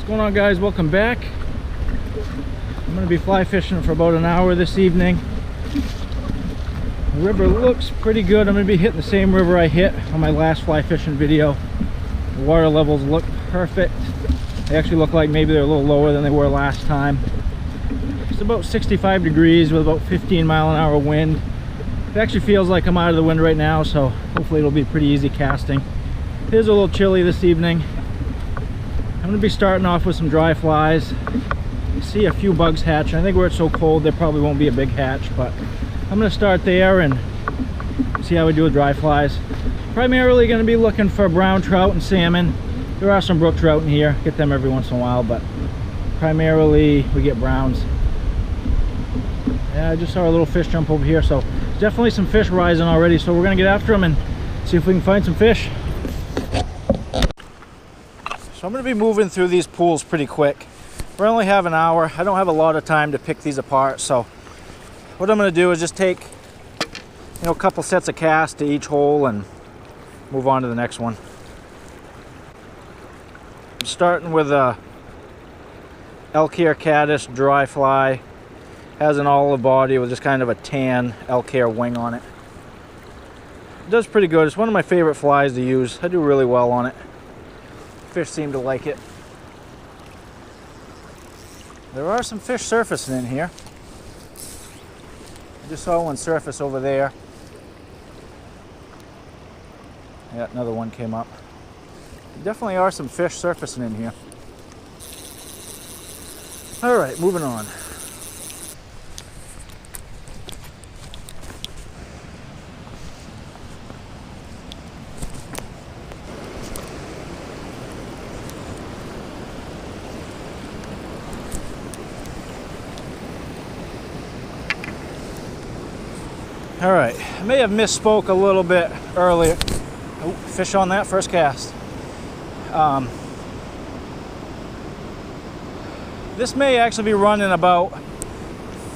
Going on, guys? Welcome back. I'm going to be fly fishing for about an hour this evening. The river looks pretty good. I'm going to be hitting the same river I hit on my last fly fishing video. The water levels look perfect. They actually look like maybe they're a little lower than they were last time. It's about 65 degrees with about 15-mile-an-hour wind. It actually feels like I'm out of the wind right now, so hopefully it'll be pretty easy casting. It is a little chilly this evening. I'm going to be starting off with some dry flies. You see a few bugs hatching. I think where it's so cold there probably won't be a big hatch, but I'm going to start there and see how we do with dry flies. Primarily going to be looking for brown trout and salmon. There are some brook trout in here, get them every once in a while, but primarily we get browns. Yeah, I just saw a little fish jump over here, so there's definitely some fish rising already, so we're going to get after them and see if we can find some fish. So I'm going to be moving through these pools pretty quick. We only have an hour. I don't have a lot of time to pick these apart, so what I'm going to do is just take, a couple sets of casts to each hole and move on to the next one. I'm starting with a elk hair caddis dry fly. Has an olive body with just kind of a tan elk hair wing on it. It does pretty good. It's one of my favorite flies to use. I do really well on it. Fish seem to like it. There are some fish surfacing in here. I just saw one surface over there. Yeah, another one came up. There definitely are some fish surfacing in here. All right, moving on. All right, I may have misspoke a little bit earlier. Oh, fish on that first cast. This may actually be running about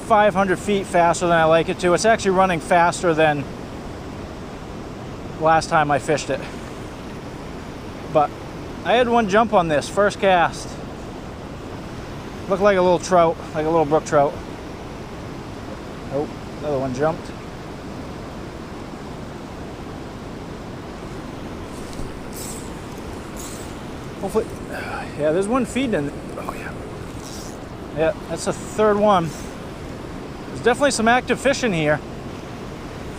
500 feet faster than I like it to. It's actually running faster than last time I fished it. But I had one jump on this first cast. Looked like a little trout, like a little brook trout. Oh, another one jumped. Hopefully, yeah, there's one feeding in there. Oh, yeah. Yeah, that's the third one. There's definitely some active fish in here.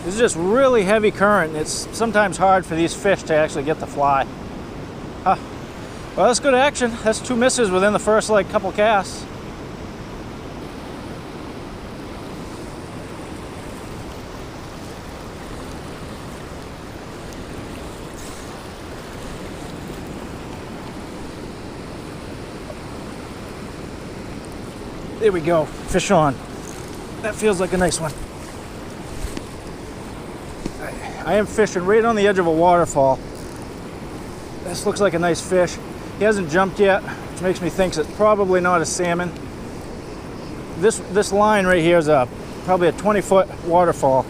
This is just really heavy current. It's sometimes hard for these fish to actually get the fly. Well, that's good action. That's two misses within the first, couple casts. There we go, fish on. That feels like a nice one. I am fishing right on the edge of a waterfall. This looks like a nice fish. He hasn't jumped yet, which makes me think it's probably not a salmon. This line right here is probably a 20-foot waterfall.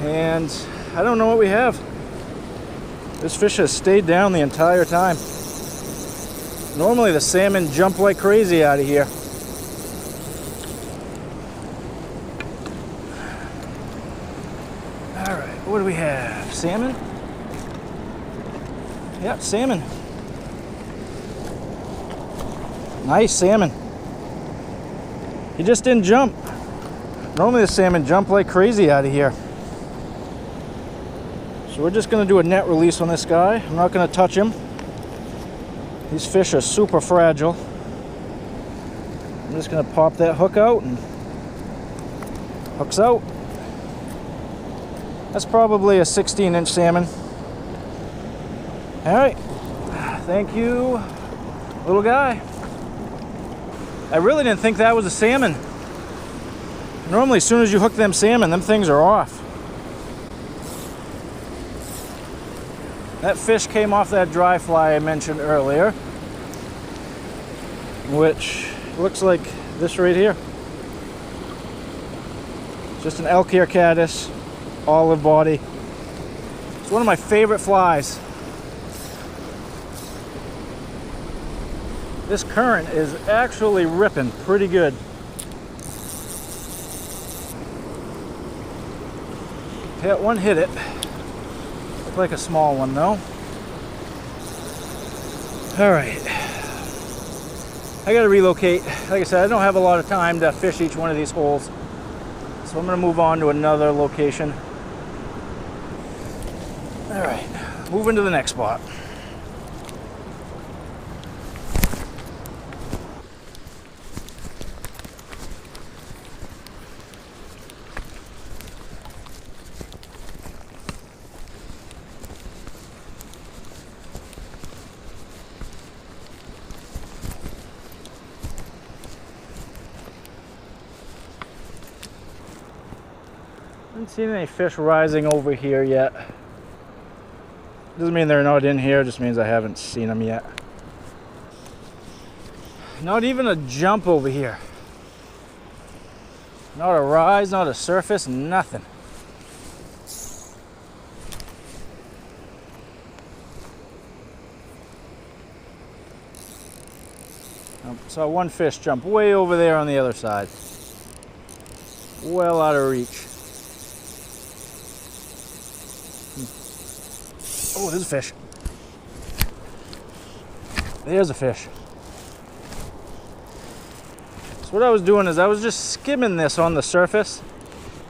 And I don't know what we have. This fish has stayed down the entire time. Normally the salmon jump like crazy out of here. All right, what do we have? Salmon? Yep, salmon. Nice salmon. He just didn't jump. Normally the salmon jump like crazy out of here. So we're just gonna do a net release on this guy. I'm not gonna touch him. These fish are super fragile. I'm just gonna pop that hook out and hooks out. That's probably a 16-inch salmon. All right, thank you, little guy. I really didn't think that was a salmon. Normally, as soon as you hook them salmon, them things are off. That fish came off that dry fly I mentioned earlier, which looks like this right here. Just an elk hair caddis, olive body. It's one of my favorite flies. This current is actually ripping pretty good. Yeah, one hit it. Looked like a small one though. All right. I gotta relocate. Like I said, I don't have a lot of time to fish each one of these holes. So I'm gonna move on to another location. All right, moving to the next spot. Haven't seen any fish rising over here yet. Doesn't mean they're not in here, just means I haven't seen them yet. Not even a jump over here. Not a rise, not a surface, nothing. Saw one fish jump way over there on the other side. Well out of reach. Oh, there's a fish. There's a fish. So what I was doing is I was just skimming this on the surface,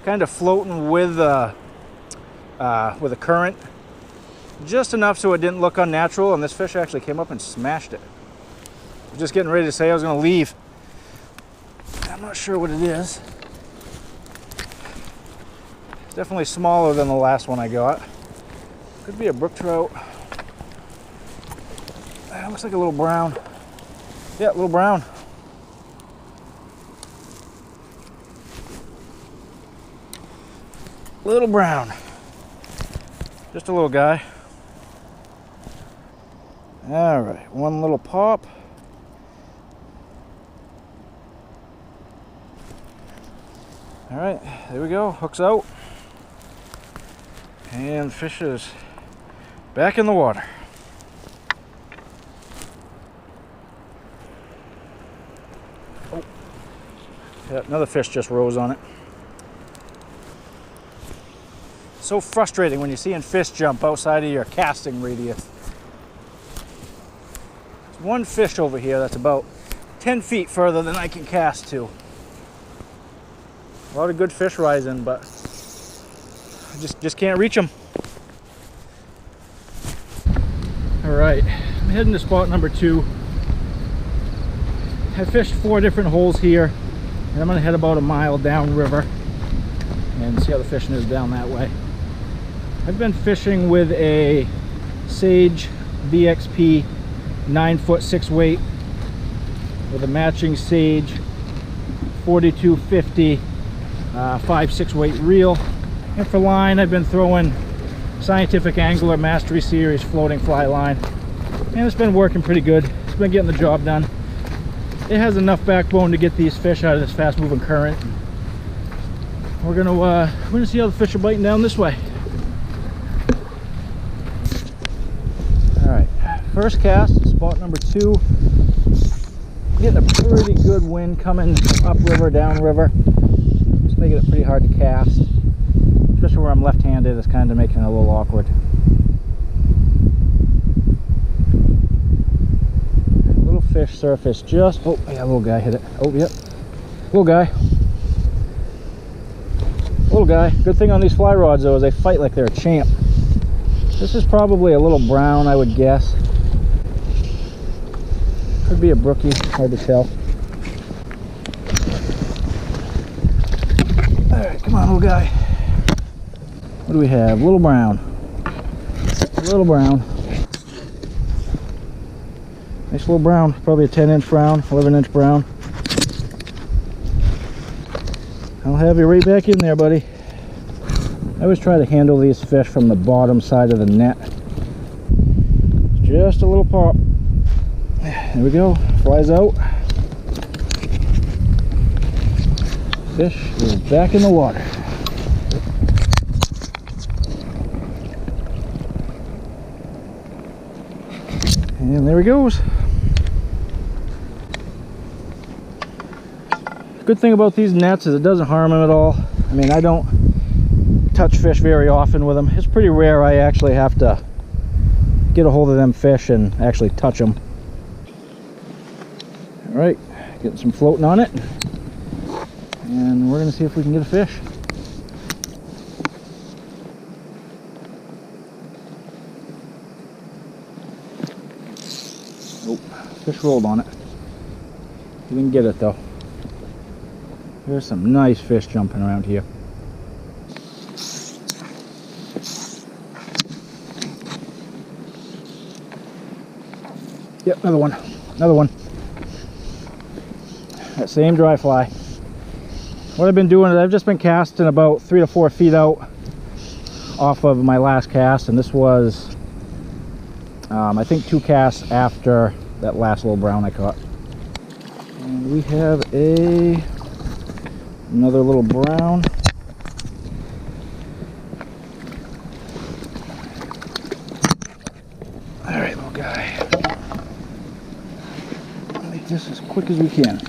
kind of floating with a current, just enough so it didn't look unnatural, and this fish actually came up and smashed it. I was just getting ready to say I was going to leave. I'm not sure what it is. It's definitely smaller than the last one I got. Could be a brook trout. Looks like a little brown. Yeah, little brown. Little brown. Just a little guy. All right, one little pop. All right, there we go, hook's out. And the fish is back in the water. Oh, yeah, another fish just rose on it. So frustrating when you're seeing fish jump outside of your casting radius. There's one fish over here that's about 10 feet further than I can cast to. A lot of good fish rising, but I just can't reach them. All right, I'm heading to spot number 2. I fished 4 different holes here, and I'm gonna head about a mile downriver and see how the fishing is down that way. I've been fishing with a Sage VXP 9-foot 6-weight with a matching Sage 4250 5/6 weight reel, and for line I've been throwing Scientific Angler Mastery Series floating fly line, and it's been working pretty good. It's been getting the job done. It has enough backbone to get these fish out of this fast moving current. We're gonna see how the fish are biting down this way. All right, first cast, spot number 2. Getting a pretty good wind coming upriver, downriver. It's making it pretty hard to cast, especially where I'm left-handed. It's kind of making it a little awkward. Little fish surface just, oh yeah, little guy hit it. Oh yep, little guy. Little guy. Good thing on these fly rods though is they fight like they're a champ. This is probably a little brown, I would guess. Could be a brookie, hard to tell. Alright, come on little guy. What do we have? Little brown. Little brown. Nice little brown. Probably a 10-inch brown, 11-inch brown. I'll have you right back in there, buddy. I always try to handle these fish from the bottom side of the net. Just a little pop. There we go. Flies out. Fish is back in the water. And there he goes. Good thing about these nets is it doesn't harm them at all. I mean, I don't touch fish very often with them. It's pretty rare I actually have to get a hold of them fish and actually touch them. All right, getting some floating on it, and we're gonna see if we can get a fish. Oh, fish rolled on it. You didn't get it though. There's some nice fish jumping around here. Yep, another one. Another one. That same dry fly. What I've been doing is I've just been casting about 3 to 4 feet out off of my last cast, and this was I think 2 casts after that last little brown I caught. And we have another little brown. All right, little guy. Make this as quick as we can.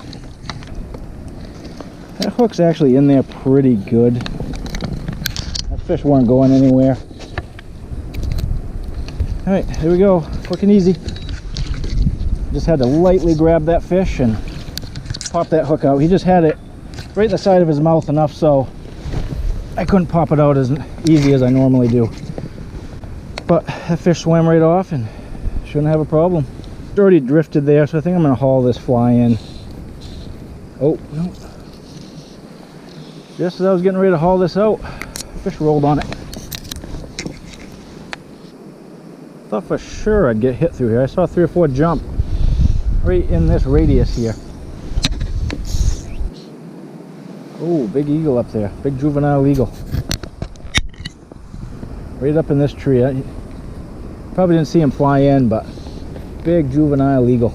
That hook's actually in there pretty good. That fish weren't going anywhere. All right, here we go, quick and easy. Just had to lightly grab that fish and pop that hook out. He just had it right in the side of his mouth enough so I couldn't pop it out as easy as I normally do. But that fish swam right off and shouldn't have a problem. It's already drifted there, so I think I'm gonna haul this fly in. Oh, no. Just as I was getting ready to haul this out, fish rolled on it. Thought for sure I'd get hit through here. I saw 3 or 4 jump right in this radius here. Oh, big eagle up there. Big juvenile eagle. Right up in this tree. I probably didn't see him fly in, but big juvenile eagle.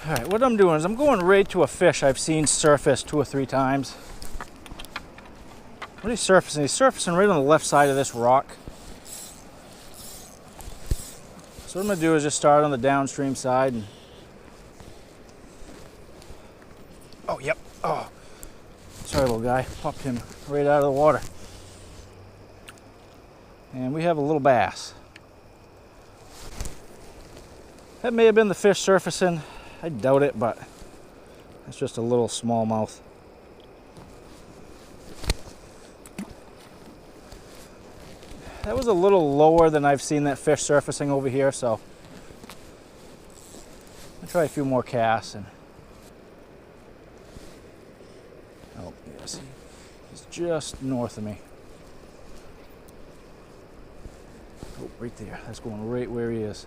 Alright, what I'm doing is I'm going right to a fish I've seen surface 2 or 3 times. What is he surfacing? He's surfacing right on the left side of this rock. So what I'm going to do is just start on the downstream side. And oh, yep. Oh, sorry, little guy. Popped him right out of the water. And we have a little bass. That may have been the fish surfacing. I doubt it, but it's just a little smallmouth. That was a little lower than I've seen that fish surfacing over here, so I'll try a few more casts. And oh, yes, he's just north of me. Oh, right there. That's going right where he is.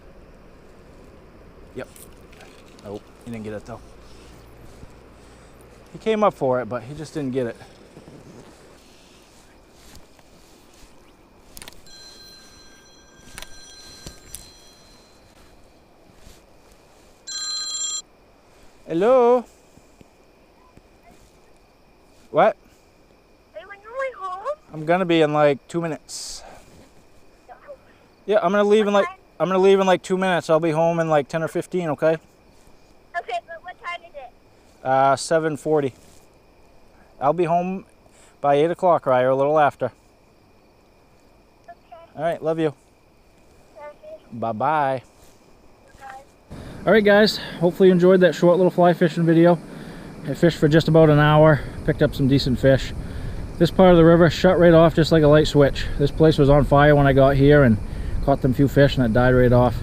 Yep. Oh, he didn't get it though. He came up for it, but he just didn't get it. Hello? What? Are you on your way home? I'm gonna be in like 2 minutes. Yeah, I'm gonna leave in like 2 minutes. I'll be home in like 10 or 15, okay? Okay, but what time is it? 7:40. I'll be home by 8 o'clock, right, or a little after. Okay. All right, love you. Love you. Bye-bye. Bye. All right, guys, hopefully you enjoyed that short little fly fishing video. I fished for just about an hour, picked up some decent fish. This part of the river shut right off just like a light switch. This place was on fire when I got here and caught them few fish and it died right off.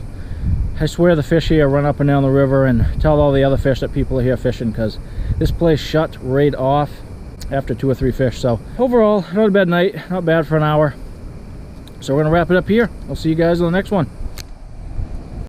I swear the fish here run up and down the river, and tell all the other fish that people are here fishing, because this place shut right off after 2 or 3 fish. So overall, not a bad night, not bad for an hour. So we're gonna wrap it up here. I'll see you guys in the next one.